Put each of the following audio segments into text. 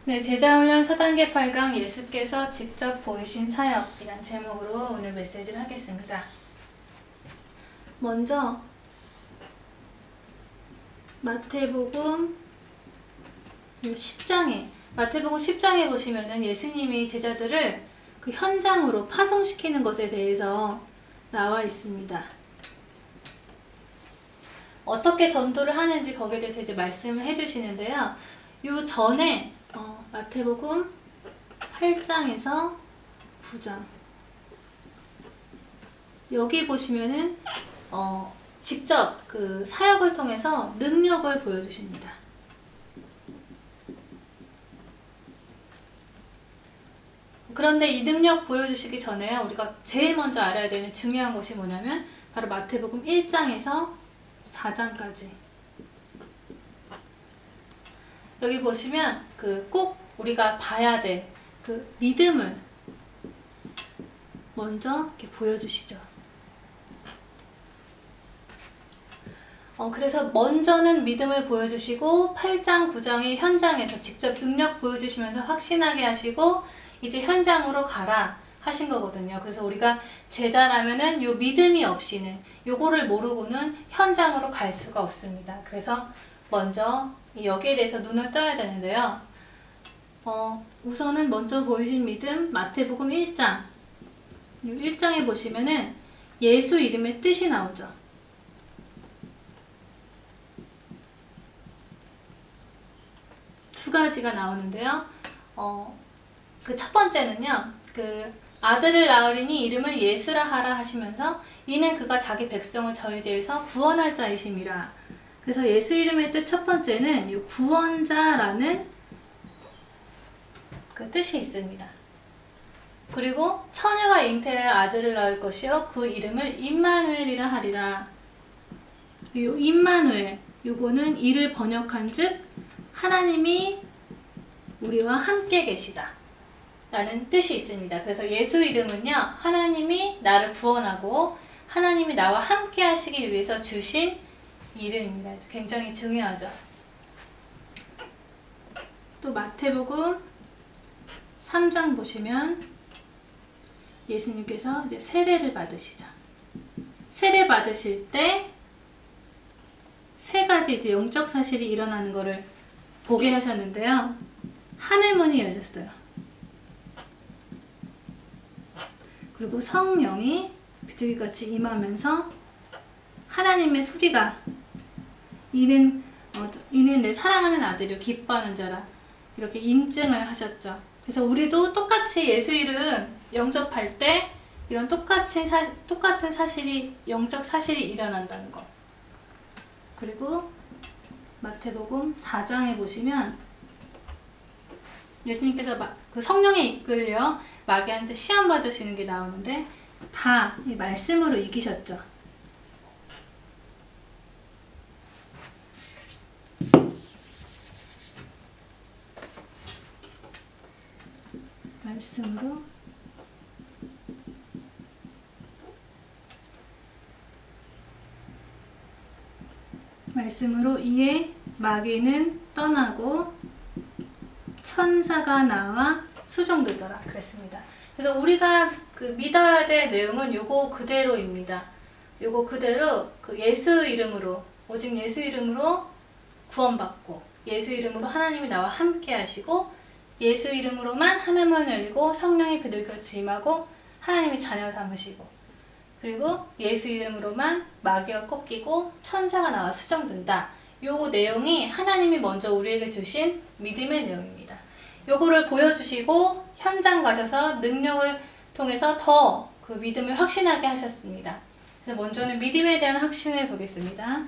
네, 제자훈련 4단계 8강 예수께서 직접 보이신 사역이란 제목으로 오늘 메시지를 하겠습니다. 먼저 마태복음 10장에 보시면은 예수님이 제자들을 그 현장으로 파송시키는 것에 대해서 나와 있습니다. 어떻게 전도를 하는지 거기에 대해서 이제 말씀을 해주시는데요. 요 전에 마태복음 8장에서 9장 여기 보시면은 직접 그 사역을 통해서 능력을 보여주십니다. 그런데 이 능력 보여주시기 전에 우리가 제일 먼저 알아야 되는 중요한 것이 뭐냐면 바로 마태복음 1장에서 4장까지 여기 보시면 꼭 우리가 봐야 될 그 믿음을 먼저 이렇게 보여주시죠. 그래서 먼저는 믿음을 보여주시고 8장, 9장의 현장에서 직접 능력 보여주시면서 확신하게 하시고 이제 현장으로 가라 하신 거거든요. 그래서 우리가 제자라면은 요 믿음이 없이는 요거를 모르고는 현장으로 갈 수가 없습니다. 그래서 먼저 여기에 대해서 눈을 떠야 되는데요. 우선은 먼저 보이신 믿음 마태복음 1장 1장에 보시면은 예수 이름의 뜻이 나오죠. 두 가지가 나오는데요. 그 첫 번째는요. 아들을 낳으리니 이름을 예수라 하라 하시면서 이는 그가 자기 백성을 저희에게서 구원할 자이심이라. 그래서 예수 이름의 뜻 첫 번째는 이 구원자라는 그 뜻이 있습니다. 그리고 처녀가 잉태하여 아들을 낳을 것이요 그 이름을 임마누엘이라 하리라. 이 임마누엘 요거는 이를 번역한즉 하나님이 우리와 함께 계시다 라는 뜻이 있습니다. 그래서 예수 이름은요 하나님이 나를 구원하고 하나님이 나와 함께 하시기 위해서 주신 이름입니다. 굉장히 중요하죠. 또 마태복음 3장 보시면 예수님께서 이제 세례를 받으시죠. 세례 받으실 때 세 가지 이제 영적 사실이 일어나는 것을 보게 하셨는데요. 하늘문이 열렸어요. 그리고 성령이 비둘기같이 임하면서 하나님의 소리가 이는 내 사랑하는 아들이요 기뻐하는 자라 이렇게 인증을 하셨죠. 그래서 우리도 똑같이 예수 이름 영접할 때 이런 똑같은 사실이 영적 사실이 일어난다는 것. 그리고 마태복음 4장에 보시면 예수님께서 그 성령에 이끌려 마귀한테 시험 받으시는 게 나오는데 다 이 말씀으로 이기셨죠. 말씀으로 이에 마귀는 떠나고 천사가 나와 수종되더라 그랬습니다. 그래서 우리가 믿어야 될 내용은 요거 그대로입니다. 요거 그대로 예수 이름으로 오직 예수 이름으로 구원받고 예수 이름으로 하나님이 나와 함께 하시고 예수 이름으로만 하늘문 열리고 성령이 비둘기같이 임하고 하나님이 자녀 삼으시고 그리고 예수 이름으로만 마귀가 꺾이고 천사가 나와 수정된다. 요 내용이 하나님이 먼저 우리에게 주신 믿음의 내용입니다. 요거를 보여주시고 현장 가셔서 능력을 통해서 더 그 믿음을 확신하게 하셨습니다. 그래서 먼저는 믿음에 대한 확신을 보겠습니다.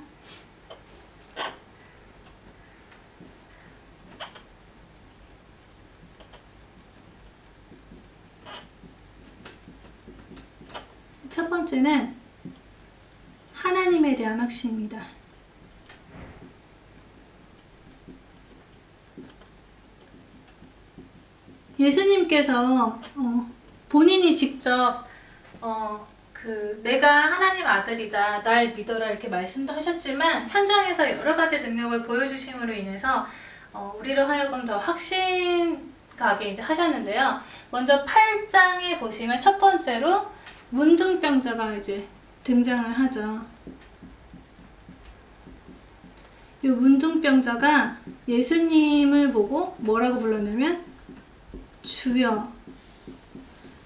첫 번째는 하나님에 대한 확신입니다. 예수님께서 본인이 직접 내가 하나님 아들이다, 날 믿어라 이렇게 말씀도 하셨지만 현장에서 여러 가지 능력을 보여주심으로 인해서 우리로 하여금 더 확신가게 이제 하셨는데요. 먼저 8장에 보시면 첫 번째로 문둥병자가 이제 등장을 하죠. 이 문둥병자가 예수님을 보고 뭐라고 불렀냐면 주여,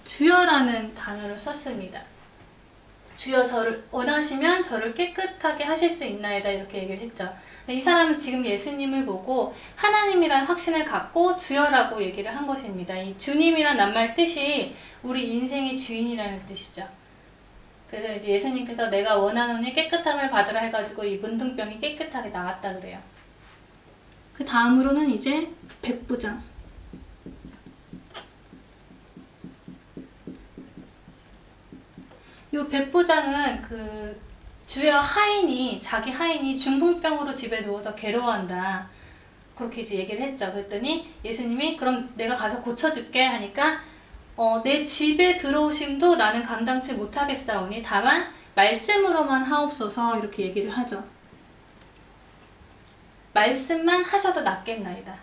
주여라는 단어를 썼습니다. 주여 저를 원하시면 저를 깨끗하게 하실 수 있나이다 이렇게 얘기를 했죠. 이 사람은 지금 예수님을 보고 하나님이란 확신을 갖고 주여라고 얘기를 한 것입니다. 이 주님이란 낱말 뜻이 우리 인생의 주인이라는 뜻이죠. 그래서 이제 예수님께서 내가 원하노니 깨끗함을 받으라 해가지고 이 문둥병이 깨끗하게 나왔다 그래요. 그 다음으로는 이제 백부장. 이 백부장은 그 주여 자기 하인이 중풍병으로 집에 누워서 괴로워한다. 그렇게 이제 얘기를 했죠. 그랬더니 예수님이 그럼 내가 가서 고쳐줄게 하니까 내 집에 들어오심도 나는 감당치 못하겠사오니 다만 말씀으로만 하옵소서 이렇게 얘기를 하죠. 말씀만 하셔도 낫겠나이다.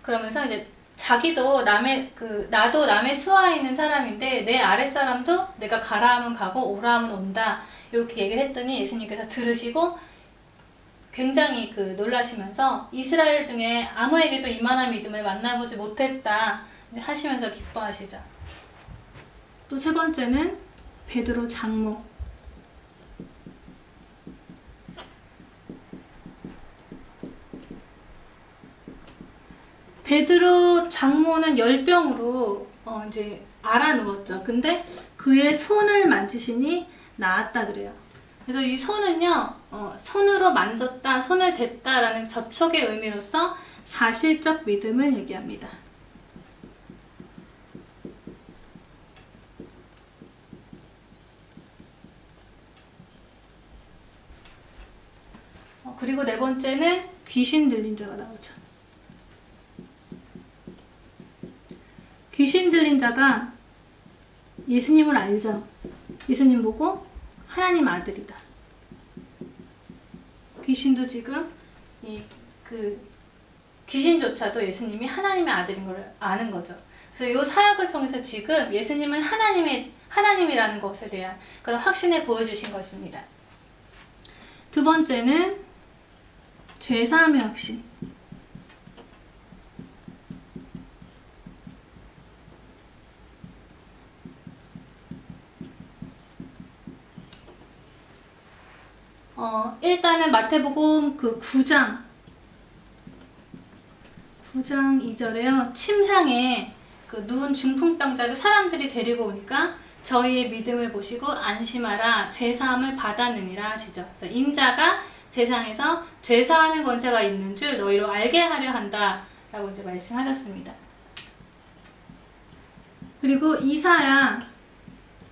그러면서 이제 자기도 나도 남의 수하에 있는 사람인데 내 아랫사람도 내가 가라 하면 가고 오라 하면 온다. 이렇게 얘기를 했더니 예수님께서 들으시고 굉장히 놀라시면서 이스라엘 중에 아무에게도 이만한 믿음을 만나보지 못했다 이제 하시면서 기뻐하시죠. 또 세 번째는 베드로 장모. 베드로 장모는 열병으로 이제 앓아누웠죠. 근데 그의 손을 만지시니 나았다 그래요. 그래서 이 손은요, 손으로 만졌다, 손을 댔다라는 접촉의 의미로서 사실적 믿음을 얘기합니다. 그리고 네 번째는 귀신 들린 자가 나오죠. 귀신 들린 자가 예수님을 알죠. 예수님 보고 하나님 아들이다. 귀신도 지금 귀신조차도 예수님이 하나님의 아들인 걸 아는 거죠. 그래서 이 사역을 통해서 지금 예수님은 하나님이라는 것에 대한 그런 확신을 보여주신 것입니다. 두 번째는 죄사함의 확신. 일단은 마태복음 9장 2절에요. 침상에 누운 중풍병자를 사람들이 데리고 오니까 저희의 믿음을 보시고 안심하라 죄사함을 받았느니라 하시죠. 그래서 인자가 세상에서 죄사하는 권세가 있는 줄 너희로 알게 하려 한다 라고 이제 말씀하셨습니다. 그리고 이사야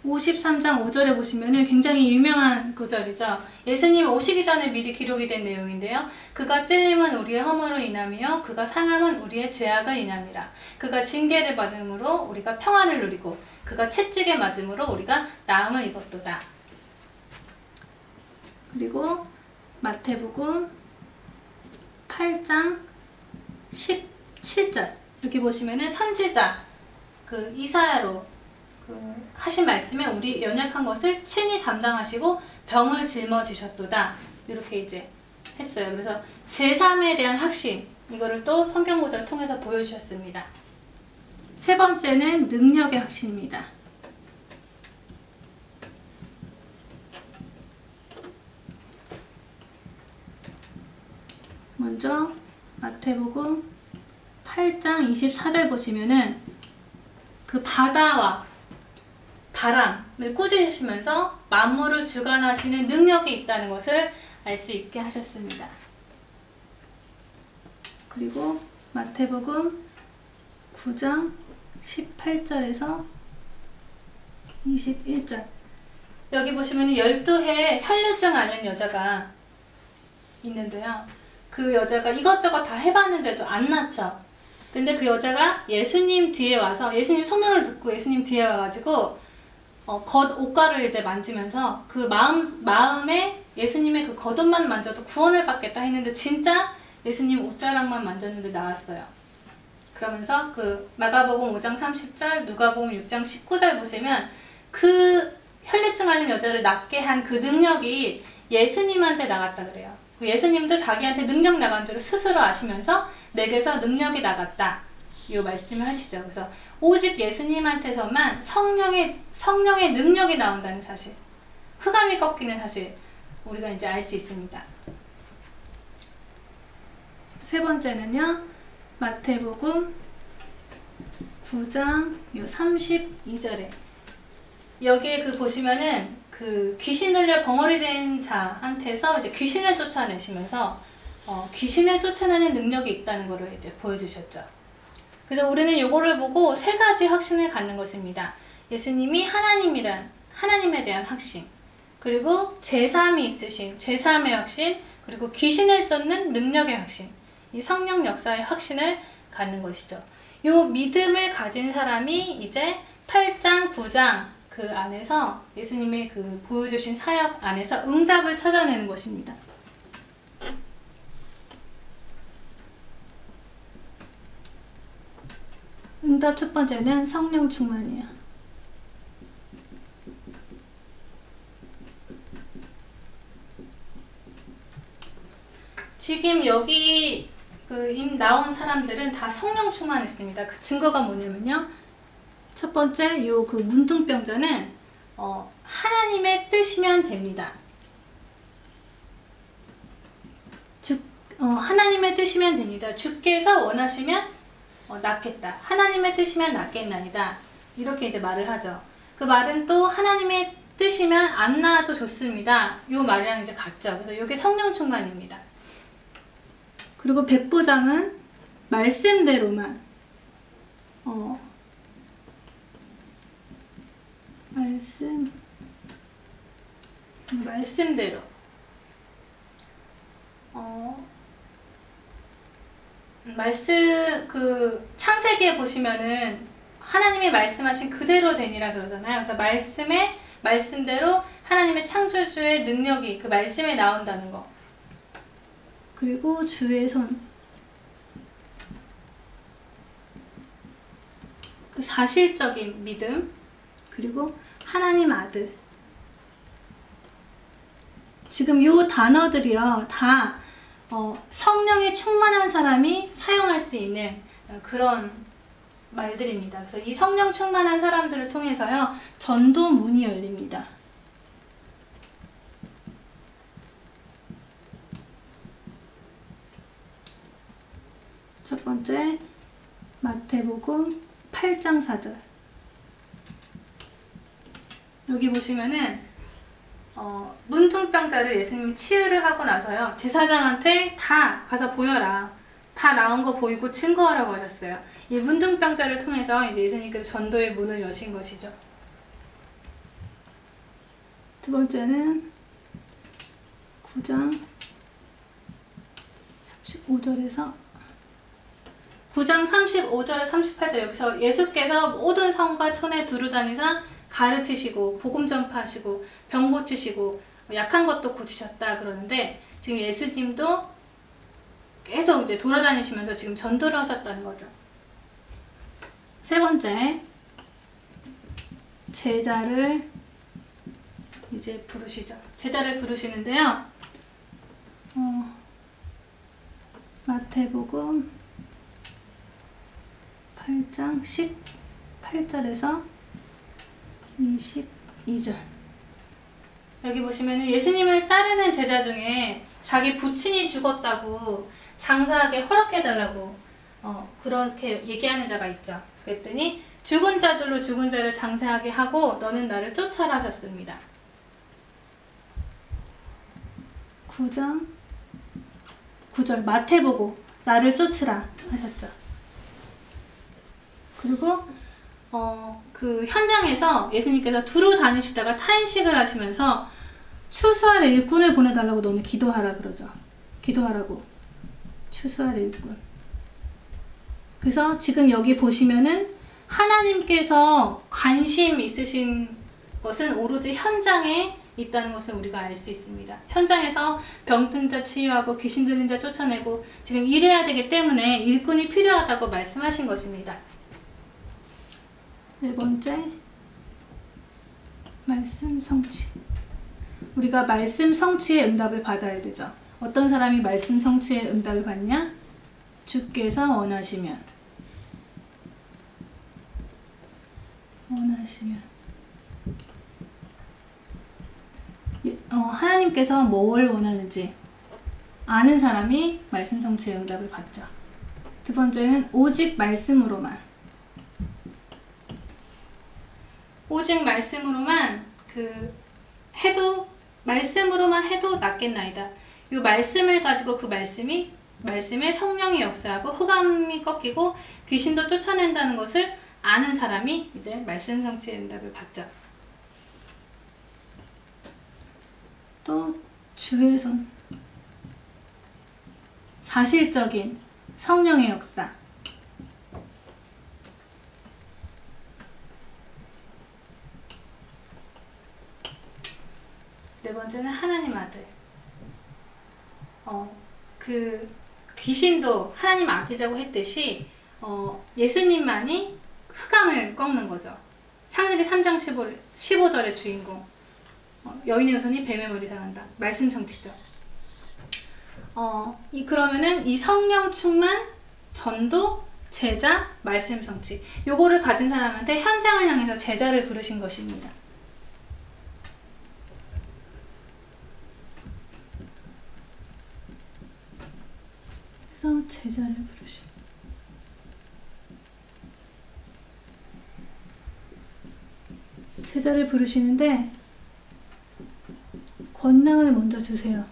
53장 5절에 보시면은 굉장히 유명한 구절이죠. 예수님 오시기 전에 미리 기록이 된 내용인데요. 그가 찔림은 우리의 허물로 인함이요 그가 상함은 우리의 죄악을 인함이라. 그가 징계를 받음으로 우리가 평안을 누리고 그가 채찍에 맞음으로 우리가 나음을 입었도다. 그리고 마태복음 8장 17절 여기 보시면은 선지자 이사야로 하신 말씀에 우리 연약한 것을 친히 담당하시고 병을 짊어지셨도다 이렇게 이제 했어요. 그래서 제3에 대한 확신 이거를 또 성경 구절을 통해서 보여주셨습니다. 세 번째는 능력의 확신입니다. 먼저 마태복음 8장 24절 보시면은 바다와 바람을 꾸짖으시면서 만물을 주관하시는 능력이 있다는 것을 알 수 있게 하셨습니다. 그리고 마태복음 9장 18절에서 21절 여기 보시면 12해 혈류증 앓는 여자가 있는데요. 그 여자가 이것저것 다 해봤는데도 안 낫죠. 근데 그 여자가 예수님 뒤에 와서 예수님 소문을 듣고 예수님 뒤에 와가지고 옷가를 이제 만지면서 그 마음에 예수님의 그 겉옷만 만져도 구원을 받겠다 했는데 진짜 예수님 옷자락만 만졌는데 나았어요. 그러면서 그 마가복음 5장 30절, 누가복음 6장 19절 보시면 그 혈류증 앓는 여자를 낫게 한 그 능력이 예수님한테 나갔다 그래요. 예수님도 자기한테 능력 나간 줄 스스로 아시면서 내게서 능력이 나갔다. 이 말씀을 하시죠. 그래서 오직 예수님한테서만 성령의 능력이 나온다는 사실, 흑암이 꺾이는 사실 우리가 이제 알 수 있습니다. 세 번째는요, 마태복음 9장 32절에 여기에 그 보시면은 그 귀신 들려 벙어리 된 자한테서 이제 귀신을 쫓아내시면서 귀신을 쫓아내는 능력이 있다는 것을 이제 보여주셨죠. 그래서 우리는 요거를 보고 세 가지 확신을 갖는 것입니다. 예수님이 하나님에 대한 확신, 그리고 제3이 있으신 제3의 확신, 그리고 귀신을 쫓는 능력의 확신, 이 성령 역사의 확신을 갖는 것이죠. 요 믿음을 가진 사람이 이제 8장, 9장 그 안에서 예수님의 그 보여주신 사역 안에서 응답을 찾아내는 것입니다. 응답 첫 번째는 성령 충만이에요. 지금 여기 나온 사람들은 다 성령 충만했습니다. 그 증거가 뭐냐면요. 첫 번째, 요 그 문둥병자는 하나님의 뜻이면 됩니다. 하나님의 뜻이면 됩니다. 주께서 원하시면 낫겠다. 하나님의 뜻이면 낫겠나이다. 이렇게 이제 말을 하죠. 그 말은 또 하나님의 뜻이면 안 나아도 좋습니다. 요 말이랑 이제 같죠. 그래서 이게 성령 충만입니다. 그리고 백부장은 말씀대로만 말씀대로 그 창세기에 보시면은 하나님이 말씀하신 그대로 되니라 그러잖아요. 그래서 말씀대로 하나님의 창조주의 능력이 그 말씀에 나온다는 거. 그리고 주의 손. 그 사실적인 믿음. 그리고 하나님 아들. 지금 요 단어들이요, 다 성령에 충만한 사람이 사용할 수 있는 그런 말들입니다. 그래서 이 성령 충만한 사람들을 통해서요, 전도 문이 열립니다. 첫 번째, 마태복음 8장 4절. 여기 보시면은 문둥병자를 예수님이 치유를 하고 나서요, 제사장한테 다 가서 보여라, 다 나온 거 보이고 증거하라고 하셨어요. 이 문둥병자를 통해서 이제 예수님께서 전도의 문을 여신 것이죠. 두 번째는 9장 35절에서 9장 35절에 38절, 여기서 예수께서 모든 성과 촌에 두루다니사 가르치시고 복음 전파하시고 병 고치시고 약한 것도 고치셨다 그러는데, 지금 예수님도 계속 이제 돌아다니시면서 지금 전도를 하셨다는 거죠. 세 번째, 제자를 이제 부르시죠. 제자를 부르시는데요, 마태복음 8장 18절에서 22절. 여기 보시면은 예수님을 따르는 제자 중에 자기 부친이 죽었다고 장사하게 허락해달라고 그렇게 얘기하는 자가 있죠. 그랬더니 죽은 자들로 죽은 자를 장사하게 하고 너는 나를 쫓아라 하셨습니다. 9장 9절 마태보고 나를 쫓으라 하셨죠. 그리고 그 현장에서 예수님께서 두루 다니시다가 탄식을 하시면서 추수할 일꾼을 보내달라고 너는 기도하라 그러죠. 기도하라고. 추수할 일꾼. 그래서 지금 여기 보시면은 하나님께서 관심 있으신 것은 오로지 현장에 있다는 것을 우리가 알 수 있습니다. 현장에서 병든 자 치유하고 귀신 들린 자 쫓아내고 지금 일해야 되기 때문에 일꾼이 필요하다고 말씀하신 것입니다. 네 번째, 말씀 성취. 우리가 말씀 성취의 응답을 받아야 되죠. 어떤 사람이 말씀 성취의 응답을 받냐? 주께서 원하시면. 하나님께서 뭘 원하는지 아는 사람이 말씀 성취의 응답을 받죠. 두 번째는 오직 말씀으로만. 오직 말씀으로만 말씀으로만 해도 낫겠나이다. 이 말씀을 가지고 그 말씀에 성령이 역사하고 흑암이 꺾이고 귀신도 쫓아낸다는 것을 아는 사람이 이제 말씀 성취의 응답을 받죠. 또 주의 손. 사실적인 성령의 역사. 네 번째는 하나님 아들. 귀신도 하나님 아들이라고 했듯이 예수님만이 흑암을 꺾는 거죠. 창세기 3장 15절의 주인공. 여인의 후손이 뱀의 머리 상한다. 말씀 성취죠. 그러면은 이 성령 충만, 전도, 제자, 말씀 성취. 요거를 가진 사람한테 현장을 향해서 제자를 부르신 것입니다. 그래서 제자를 부르신. 제자를 부르시는데 권능을 먼저 주세요.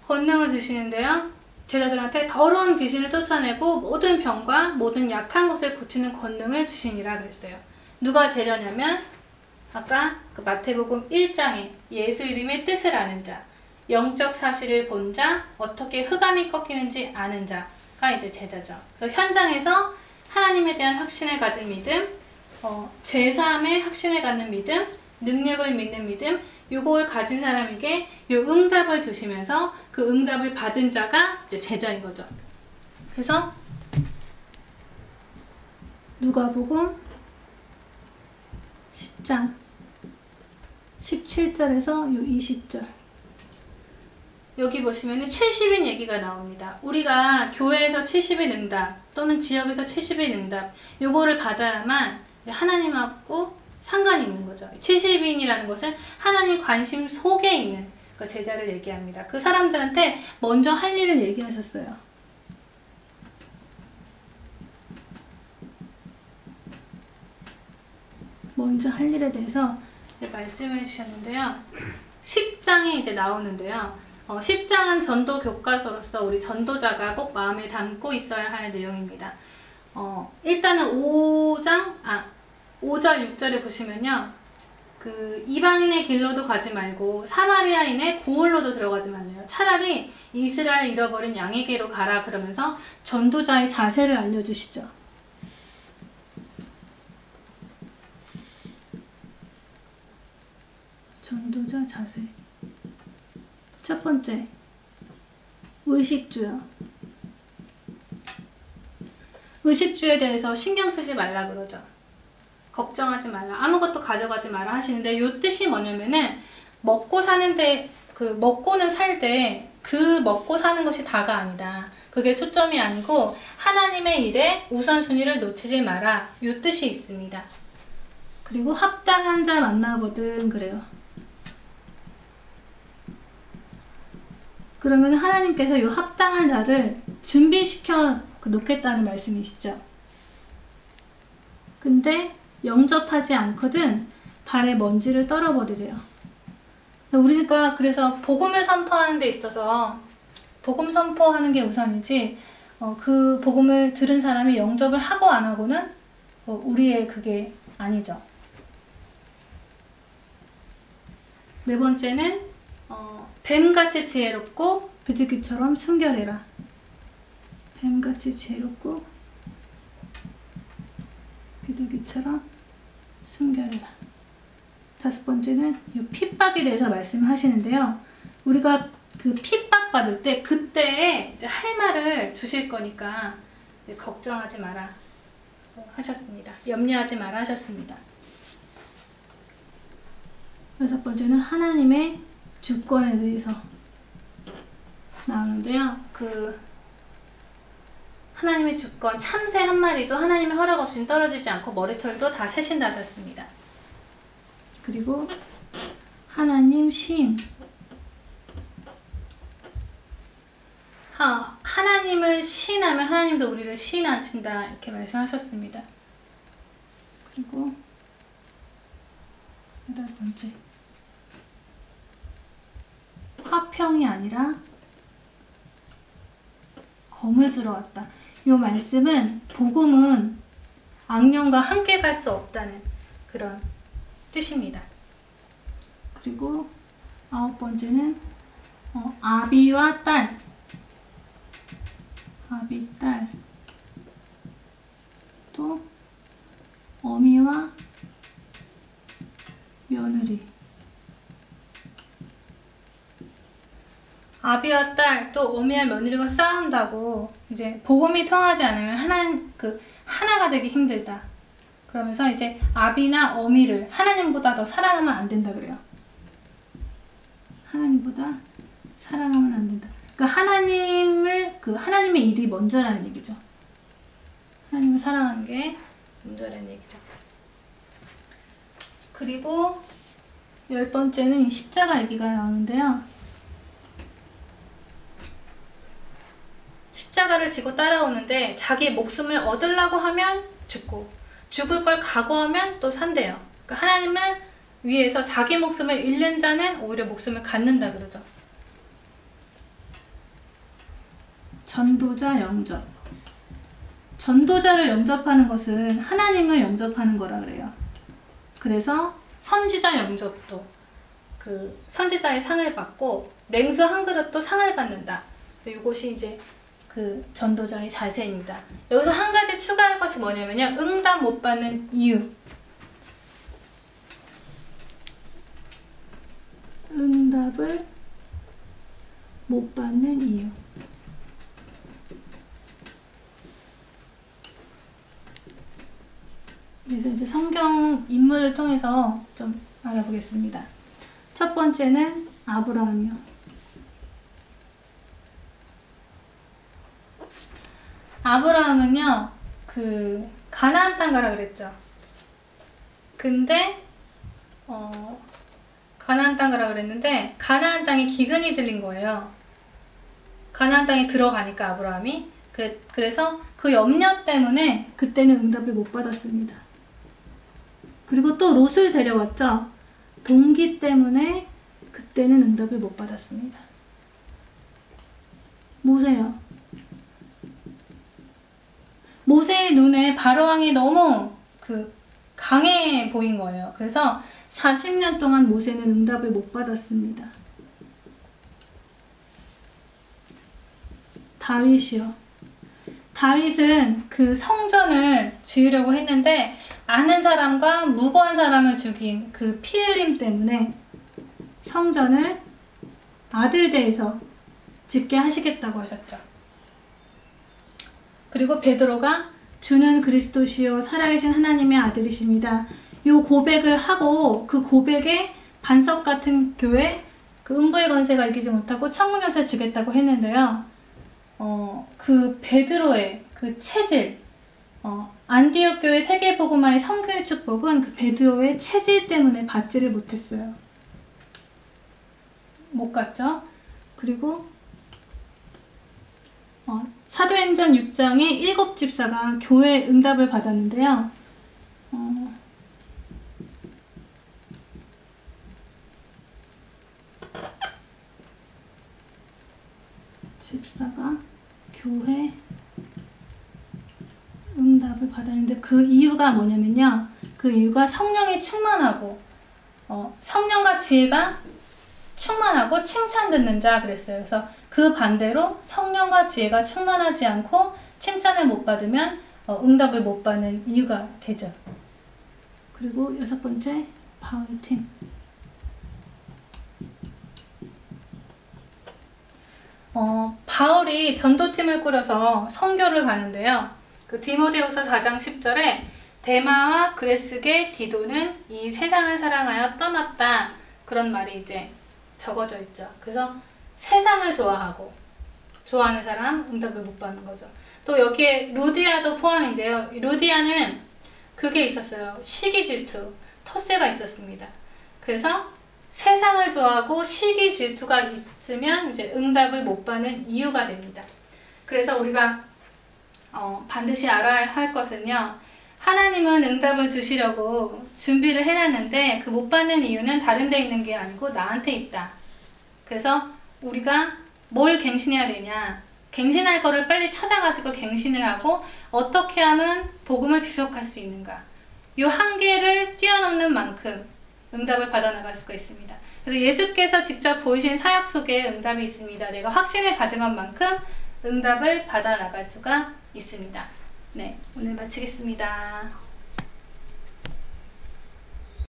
권능을 주시는데요. 제자들한테 더러운 귀신을 쫓아내고 모든 병과 모든 약한 것을 고치는 권능을 주시니라 그랬어요. 누가 제자냐면 아까 그 마태복음 1장에 예수 이름의 뜻을 아는 자, 영적 사실을 본 자, 어떻게 흑암이 꺾이는지 아는 자가 이제 제자죠. 그래서 현장에서 하나님에 대한 확신을 가진 믿음, 죄사함의 확신을 갖는 믿음, 능력을 믿는 믿음, 요걸 가진 사람에게 요 응답을 주시면서 그 응답을 받은 자가 이제 제자인 거죠. 그래서 누가복음 10장 17절에서 요 20절 여기 보시면은 70인 얘기가 나옵니다. 우리가 교회에서 70인 응답 또는 지역에서 70인 응답 요거를 받아야만 하나님하고 상관이 있는 거죠. 70인이라는 것은 하나님 관심 속에 있는 그 제자를 얘기합니다. 그 사람들한테 먼저 할 일을 얘기하셨어요. 먼저 할 일에 대해서 말씀해 주셨는데요. 10장에 이제 나오는데요. 10장은 전도 교과서로서 우리 전도자가 꼭 마음에 담고 있어야 할 내용입니다. 일단은 5장 5절 6절에 보시면요. 그 이방인의 길로도 가지 말고 사마리아인의 고을로도 들어가지 말래요. 차라리 이스라엘 잃어버린 양에게로 가라 그러면서 전도자의 자세를 알려주시죠. 전도자 자세. 첫 번째, 의식주요. 의식주에 대해서 신경 쓰지 말라 그러죠. 걱정하지 말라. 아무것도 가져가지 마라 하시는데 요 뜻이 뭐냐면은 먹고 사는데 먹고는 살되 그 먹고 사는 것이 다가 아니다. 그게 초점이 아니고 하나님의 일에 우선순위를 놓치지 마라. 요 뜻이 있습니다. 그리고 합당한 자 만나거든 그래요. 그러면 하나님께서 이 합당한 자를 준비시켜 놓겠다는 말씀이시죠. 근데 영접하지 않거든 발에 먼지를 떨어버리래요. 우리가 그래서 복음을 선포하는 데 있어서 복음 선포하는 게 우선이지 그 복음을 들은 사람이 영접을 하고 안 하고는 우리의 그게 아니죠. 네 번째는 뱀같이 지혜롭고 비둘기처럼 순결해라. 뱀같이 지혜롭고 비둘기처럼 순결해라. 5번째는 이 핍박에 대해서 말씀하시는데요. 우리가 그 핍박 받을 때 그때 이제 할 말을 주실 거니까 걱정하지 마라 하셨습니다. 염려하지 마라 하셨습니다. 6번째는 하나님의 주권에 대해서 나오는데요. 그 하나님의 주권, 참새 한 마리도 하나님의 허락 없이는 떨어지지 않고 머리털도 다 새신다 하셨습니다. 그리고 하나님 시인, 하나님을 시인하면 하나님도 우리를 시인하신다 이렇게 말씀하셨습니다. 그리고 8번째, 화평이 아니라 검을 주러 왔다. 이 말씀은 복음은 악령과 함께 갈 수 없다는 그런 뜻입니다. 그리고 9번째는 아비와 딸, 아비, 딸, 또 어미와 며느리. 아비와 딸, 또 어미와 며느리가 싸운다고 이제 복음이 통하지 않으면 하나가 되기 힘들다. 그러면서 이제 아비나 어미를 하나님보다 더 사랑하면 안 된다 그래요. 하나님보다 사랑하면 안 된다. 그러니까 하나님의 일이 먼저라는 얘기죠. 하나님을 사랑하는 게 먼저라는 얘기죠. 그리고 10번째는 십자가 얘기가 나오는데요. 십자가를 지고 따라오는데 자기 목숨을 얻으려고 하면 죽고 죽을 걸 각오하면 또 산대요. 그러니까 하나님을 위해서 자기 목숨을 잃는 자는 오히려 목숨을 갖는다 그러죠. 전도자 영접. 전도자를 영접하는 것은 하나님을 영접하는 거라 그래요. 그래서 선지자 영접도 그 선지자의 상을 받고 냉수 한 그릇도 상을 받는다. 그래서 이것이 이제 그 전도자의 자세입니다. 여기서 한 가지 추가할 것이 뭐냐면요. 응답 못 받는 이유. 응답을 못 받는 이유. 그래서 이제 성경 인물을 통해서 좀 알아보겠습니다. 첫 번째는 아브라함이요. 아브라함은요, 그 가나안 땅 가라 그랬죠. 근데 가나안 땅 가라 그랬는데 가나안 땅에 기근이 들린 거예요. 가나안 땅에 들어가니까 아브라함이 그래서 그 염려 때문에 그때는 응답을 못 받았습니다. 그리고 또 롯을 데려왔죠. 동기 때문에 그때는 응답을 못 받았습니다. 모세요. 모세의 눈에 바로왕이 너무 강해 보인 거예요. 그래서 40년 동안 모세는 응답을 못 받았습니다. 다윗이요. 다윗은 그 성전을 지으려고 했는데 아는 사람과 무고한 사람을 죽인 그 피 흘림 때문에 성전을 아들 대에서 짓게 하시겠다고 하셨죠. 그리고 베드로가 주는 그리스도시요 살아계신 하나님의 아들이십니다. 이 고백을 하고 그 고백에 반석 같은 교회 그 음부의 권세가 이기지 못하고 천국 열쇠 주겠다고 했는데요. 그 베드로의 그 체질, 안디옥 교회 세계복음화의 성교의 축복은 그 베드로의 체질 때문에 받지를 못했어요. 못 갔죠. 그리고 사도행전 6장에 7집사가 교회 응답을 받았는데요. 집사가 교회 응답을 받았는데 그 이유가 뭐냐면요. 그 이유가 성령이 충만하고 성령과 지혜가 충만하고 칭찬 듣는 자 그랬어요. 그래서 그 반대로 성령과 지혜가 충만하지 않고 칭찬을 못 받으면 응답을 못 받는 이유가 되죠. 그리고 6번째, 파울팀. 바울이 전도팀을 꾸려서 선교를 가는데요. 그 디모데후서 4장 10절에 데마와 그레스게 디도는 이 세상을 사랑하여 떠났다. 그런 말이 이제 적어져 있죠. 그래서 세상을 좋아하는 사람 응답을 못 받는 거죠. 또 여기에 루디아도 포함인데요. 루디아는 그게 있었어요. 시기 질투, 텃세가 있었습니다. 그래서 세상을 좋아하고 시기 질투가 있으면 이제 응답을 못 받는 이유가 됩니다. 그래서 우리가 반드시 알아야 할 것은요. 하나님은 응답을 주시려고 준비를 해놨는데 그 못 받는 이유는 다른 데 있는 게 아니고 나한테 있다. 그래서 우리가 뭘 갱신해야 되냐. 갱신할 거를 빨리 찾아가지고 갱신을 하고 어떻게 하면 복음을 지속할 수 있는가. 이 한계를 뛰어넘는 만큼 응답을 받아나갈 수가 있습니다. 그래서 예수께서 직접 보이신 사역 속에 응답이 있습니다. 내가 확신을 가져간 만큼 응답을 받아나갈 수가 있습니다. 네, 오늘 마치겠습니다.